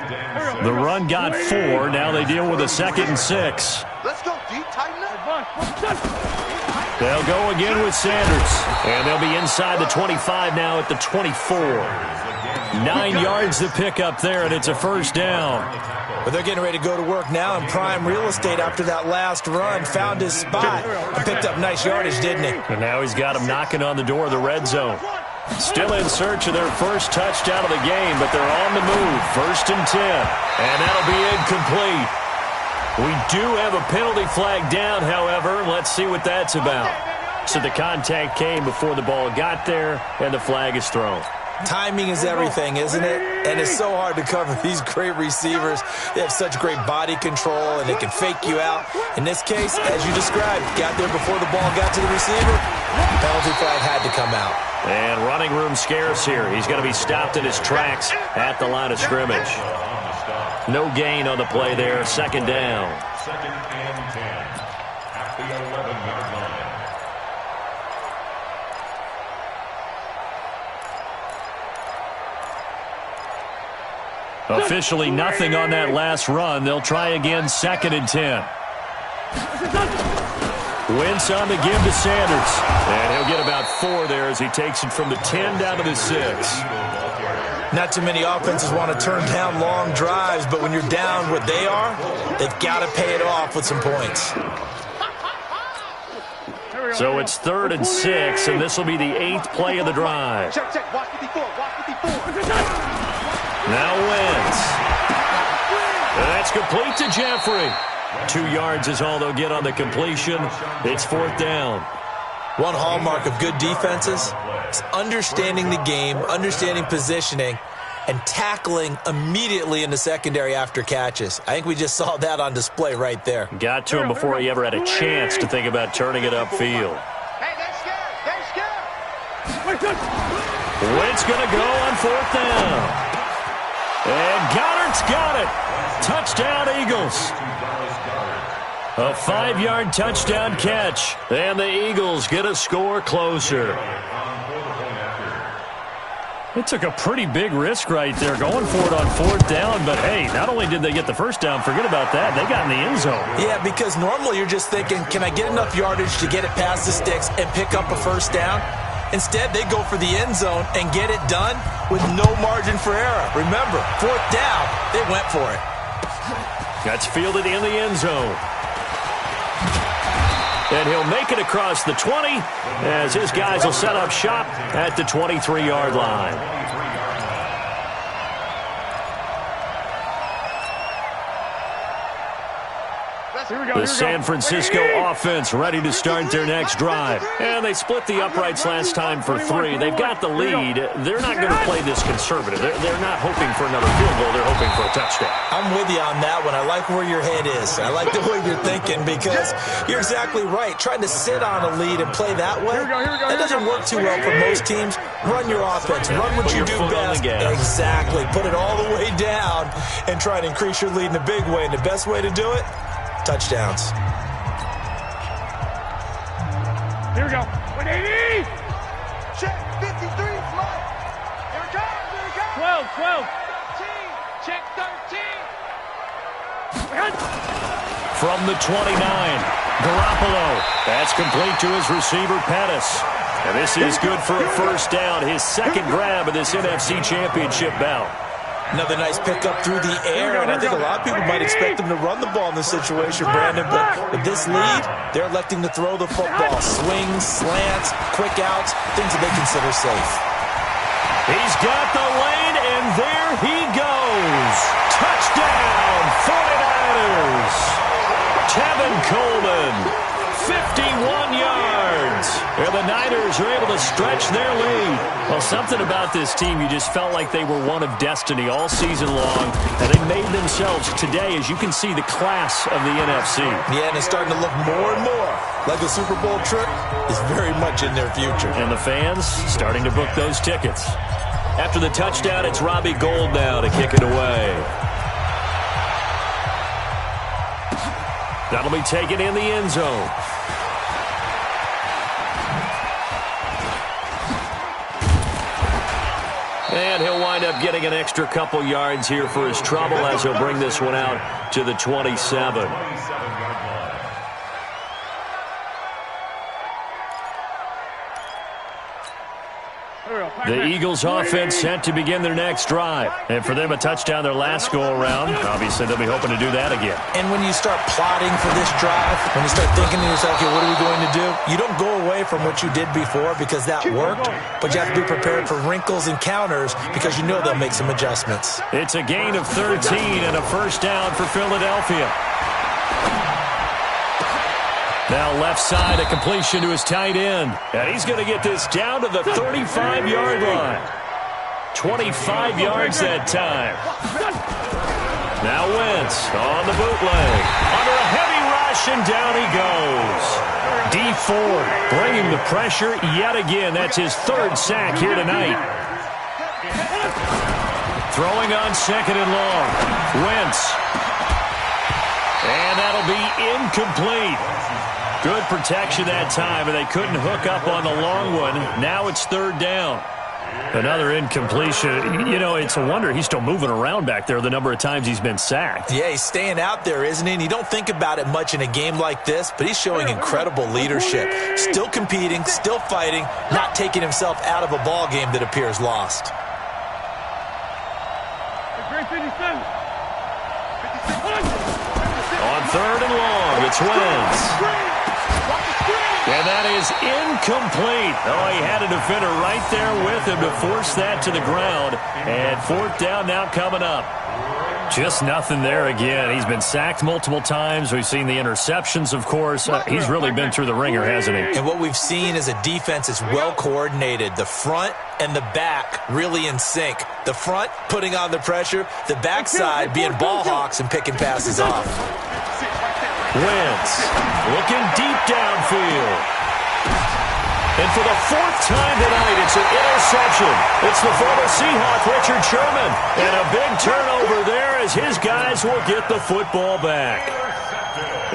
The run got 4. Now they deal with a 2nd and 6. Let's go, D. Tighten up. They'll go again with Sanders, and they'll be inside the 25 now at the 24. 9 yards to pick up there, and it's a first down. But they're getting ready to go to work now in prime real estate after that last run. Found his spot. He picked up nice yardage, didn't he? And now he's got him knocking on the door of the red zone. Still in search of their first touchdown of the game, but they're on the move. 1st and 10, and that'll be incomplete. We do have a penalty flag down, however. Let's see what that's about. So the contact came before the ball got there, and the flag is thrown. Timing is everything, isn't it? And it's so hard to cover these great receivers. They have such great body control, and they can fake you out. In this case, as you described, got there before the ball got to the receiver. Penalty flag had to come out. And running room scarce here. He's going to be stopped in his tracks at the line of scrimmage. No gain on the play there. 2nd down. 2nd and 10 at the 11-yard line. Officially nothing on that last run. They'll try again 2nd and 10. Wentz on the give to Sanders. And he'll get about 4 there as he takes it from the 10 down to the 6. Not too many offenses want to turn down long drives, but when you're down what they are, they've got to pay it off with some points. So it's 3rd and 6, and this will be the 8th play of the drive. Check. Watch 54. Now Wentz. And that's complete to Jeffrey. 2 yards is all they'll get on the completion. It's 4th down. One hallmark of good defenses is understanding the game, understanding positioning, and tackling immediately in the secondary after catches. I think we just saw that on display right there. Got to him before he ever had a chance to think about turning it upfield. Hey, they're scared. Wentz going to go on 4th down. And Goddard's got it. Touchdown, Eagles. A 5-yard touchdown catch. And the Eagles get a score closer. It took a pretty big risk right there going for it on 4th down. But, hey, not only did they get the first down, forget about that, they got in the end zone. Yeah, because normally you're just thinking, can I get enough yardage to get it past the sticks and pick up a first down? Instead, they go for the end zone and get it done with no margin for error. Remember, 4th down, they went for it. That's fielded in the end zone. And he'll make it across the 20 as his guys will set up shop at the 23-yard line. The San Francisco offense ready to start their next drive. And they split the uprights last time for 3. They've got the lead. They're not going to play this conservative. They're not hoping for another field goal. They're hoping for a touchdown. I'm with you on that one. I like where your head is. I like the way you're thinking because you're exactly right. Trying to sit on a lead and play that way, that doesn't work too well for most teams. Run your offense. Run what you do best. Exactly. Put it all the way down and try to increase your lead in a big way. And the best way to do it, touchdowns. Here we go. 180. Check 53. Slide. Here it comes. Here it comes. 12. 13. Check 13. From the 29, Garoppolo. That's complete to his receiver, Pettis. And this is good for a first down. His second grab of this NFC Championship bout. Another nice pickup through the air, and I think a lot of people might expect them to run the ball in this situation, Brandon, but with this lead, they're electing to throw the football. Swings, slants, quick outs, things that they consider safe. He's got the lane, and there he goes. Touchdown, 49ers. Tevin Coleman, 51 yards. And the Niners are able to stretch their lead. Well, something about this team, you just felt like they were one of destiny all season long. And they made themselves today, as you can see, the class of the NFC. Yeah, and it's starting to look more and more like the Super Bowl trip is very much in their future. And the fans starting to book those tickets. After the touchdown, it's Robbie Gould now to kick it away. That'll be taken in the end zone. And he'll wind up getting an extra couple yards here for his trouble as he'll bring this one out to the 27. The Eagles offense set to begin their next drive. And for them, a touchdown their last go-around. Obviously, they'll be hoping to do that again. And when you start plotting for this drive, when you start thinking to yourself, okay, what are we going to do? You don't go away from what you did before because that worked, but you have to be prepared for wrinkles and counters because you know they'll make some adjustments. It's a gain of 13 and a first down for Philadelphia. Now left side, a completion to his tight end. And he's going to get this down to the 35-yard line. 25 yards that time. Now Wentz on the bootleg. Under a heavy rush, and down he goes. Dee Ford bringing the pressure yet again. That's his third sack here tonight. Throwing on second and long. Wentz. And that'll be incomplete. Good protection that time, and they couldn't hook up on the long one. Now it's third down. Another incompletion. You know, it's a wonder he's still moving around back there the number of times he's been sacked. Yeah, he's staying out there, isn't he? And you don't think about it much in a game like this, but he's showing incredible leadership. Still competing, still fighting, not taking himself out of a ball game that appears lost. On third and long, it's Wentz. And that is incomplete. Oh, he had a defender right there with him to force that to the ground. And fourth down now coming up. Just nothing there again. He's been sacked multiple times. We've seen the interceptions, of course. He's really been through the ringer, hasn't he? And what we've seen is a defense is well coordinated. The front and the back really in sync. The front putting on the pressure. The backside being ball hawks and picking passes off. Wentz looking deep downfield. And for the fourth time tonight, it's an interception. It's the former Seahawk, Richard Sherman. And a big turnover there as his guys will get the football back.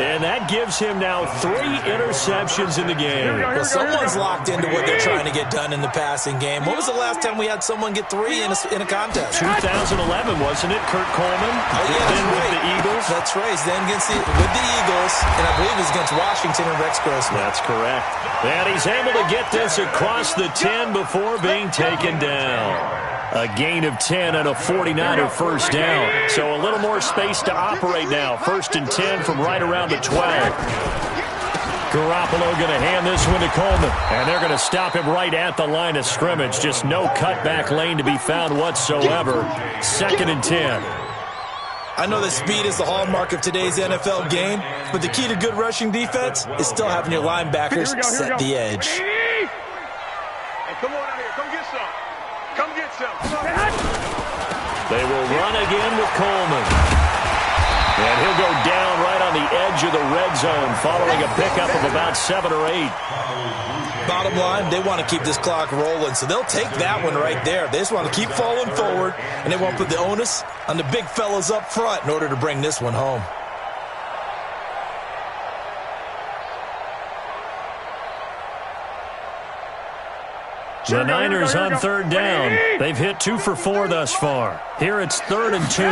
And that gives him now 3 interceptions in the game. Well, someone's locked into what they're trying to get done in the passing game. When was the last time we had someone get 3 in a contest? 2011, wasn't it? Kurt Coleman. Then with the Eagles. That's right. Then with the Eagles, and I believe it was against Washington and Rex Grossman. That's correct. And he's able to get this across the 10 before being taken down. A gain of 10 and a 49er first down. So a little more space to operate now. 1st and 10 from right around the 12. Garoppolo going to hand this one to Coleman. And they're going to stop him right at the line of scrimmage. Just no cutback lane to be found whatsoever. 2nd and 10. I know that speed is the hallmark of today's NFL game, but the key to good rushing defense is still having your linebackers set the edge. Hey, come on out here. Come get some. Come get some. They will run again with Coleman. And he'll go down right on the edge of the red zone following a pickup of about 7 or 8. Bottom line, they want to keep this clock rolling, so they'll take that one right there. They just want to keep falling forward, and they won't put the onus on the big fellas up front in order to bring this one home. The Niners on 3rd down. They've hit 2 for 4 thus far. Here it's 3rd and 2.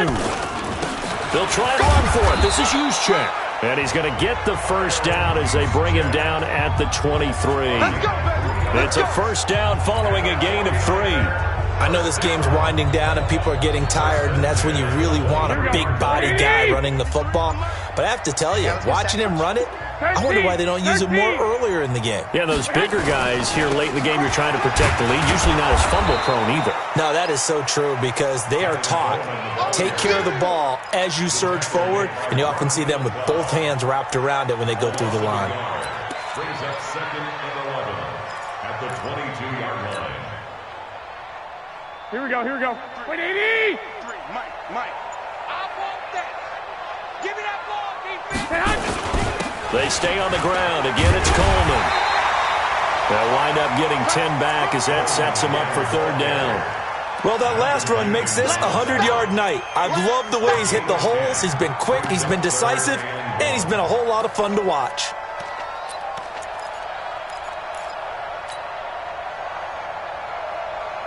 They'll try to run for it. This is Juszczyk. And he's going to get the first down as they bring him down at the 23. It's a first down following a gain of 3. I know this game's winding down and people are getting tired, and that's when you really want a big body guy running the football. But I have to tell you, watching him run it, I wonder why they don't use it more earlier in the game. Yeah, those bigger guys here late in the game, you're trying to protect the lead. Usually not as fumble-prone either. No, that is so true because they are taught, take care of the ball as you surge forward, and you often see them with both hands wrapped around it when they go through the line. Brings up 2nd and 11 at the 22-yard line. Here we go. Here we go. Wait, 80. Mike. I want that. Give me that ball, defense. They stay on the ground. Again, it's Coleman. They'll wind up getting 10 back as that sets him up for 3rd down. Well, that last run makes this a 100-yard night. I've loved the way he's hit the holes. He's been quick, he's been decisive, and he's been a whole lot of fun to watch.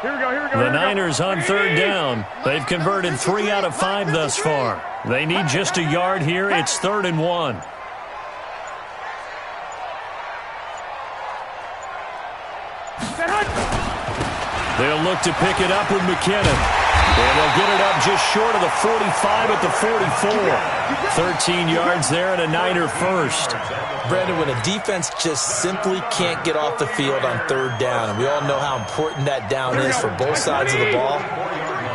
Here we go. The Niners on 3rd down. They've converted 3 out of 5 thus far. They need just a yard here. It's 3rd and 1. They'll look to pick it up with McKinnon. And they'll get it up just short of the 45 at the 44. 13 yards there and a Niner first. Brandon, when a defense just simply can't get off the field on 3rd down, and we all know how important that down is for both sides of the ball,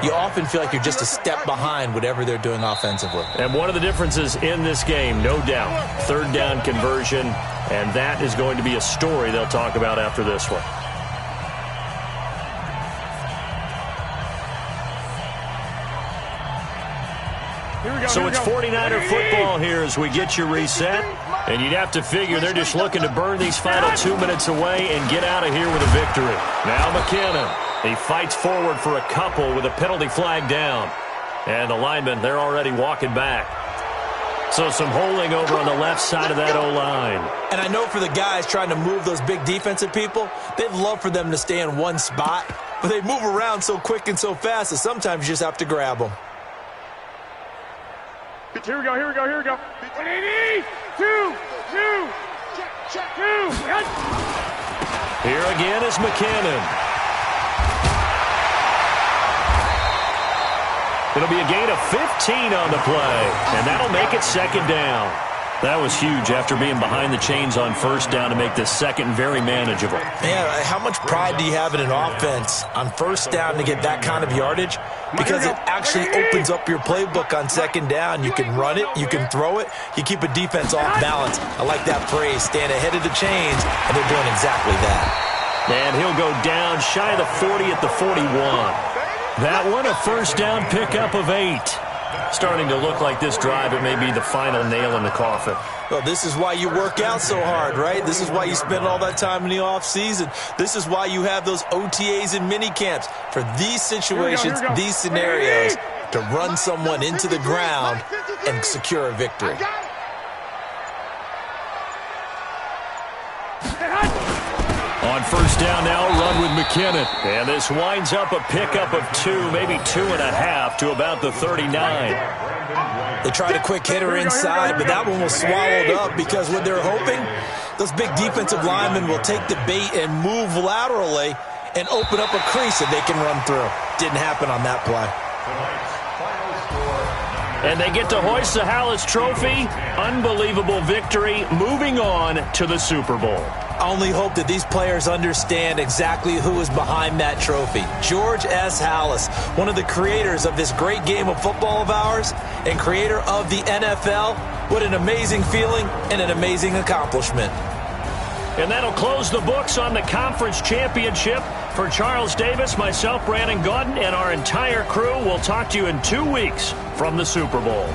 you often feel like you're just a step behind whatever they're doing offensively. And one of the differences in this game, no doubt, 3rd down conversion, and that is going to be a story they'll talk about after this one. So it's 49er football here as we get you reset. And you'd have to figure they're just looking to burn these final 2 minutes away and get out of here with a victory. Now McKinnon. He fights forward for a couple with a penalty flag down. And the linemen, they're already walking back. So some holding over on the left side of that O-line. And I know for the guys trying to move those big defensive people, they'd love for them to stay in one spot. But they move around so quick and so fast that sometimes you just have to grab them. Here we go. 180. 2. Here again is McKinnon. It'll be a gain of 15 on the play, and that'll make it 2nd down. That was huge after being behind the chains on 1st down to make this 2nd very manageable. Man, how much pride do you have in an offense on 1st down to get that kind of yardage? Because it actually opens up your playbook on 2nd down. You can run it, you can throw it, you keep a defense off balance. I like that phrase, stand ahead of the chains, and they're doing exactly that. And he'll go down shy of the 40 at the 41. That one, a 1st down pickup of 8. Starting to look like this drive, it may be the final nail in the coffin. Well, this is why you work out so hard, right? This is why you spend all that time in the offseason. This is why you have those OTAs and mini camps for these situations, these scenarios, to run someone into the ground and secure a victory. On first down now, run with McKinnon. And this winds up a pickup of 2, maybe 2.5 to about the 39. They tried a quick hitter inside, but that one was swallowed up because what they're hoping, those big defensive linemen will take the bait and move laterally and open up a crease that they can run through. Didn't happen on that play. And they get to hoist the Halas Trophy. Unbelievable victory. Moving on to the Super Bowl. I only hope that these players understand exactly who is behind that trophy. George S. Halas, one of the creators of this great game of football of ours and creator of the NFL. What an amazing feeling and an amazing accomplishment. And that'll close the books on the conference championship. For Charles Davis, myself, Brandon Gaudin, and our entire crew, we'll talk to you in 2 weeks from the Super Bowl.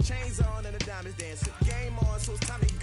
Chains on and the diamonds dancing. Game on, so it's time to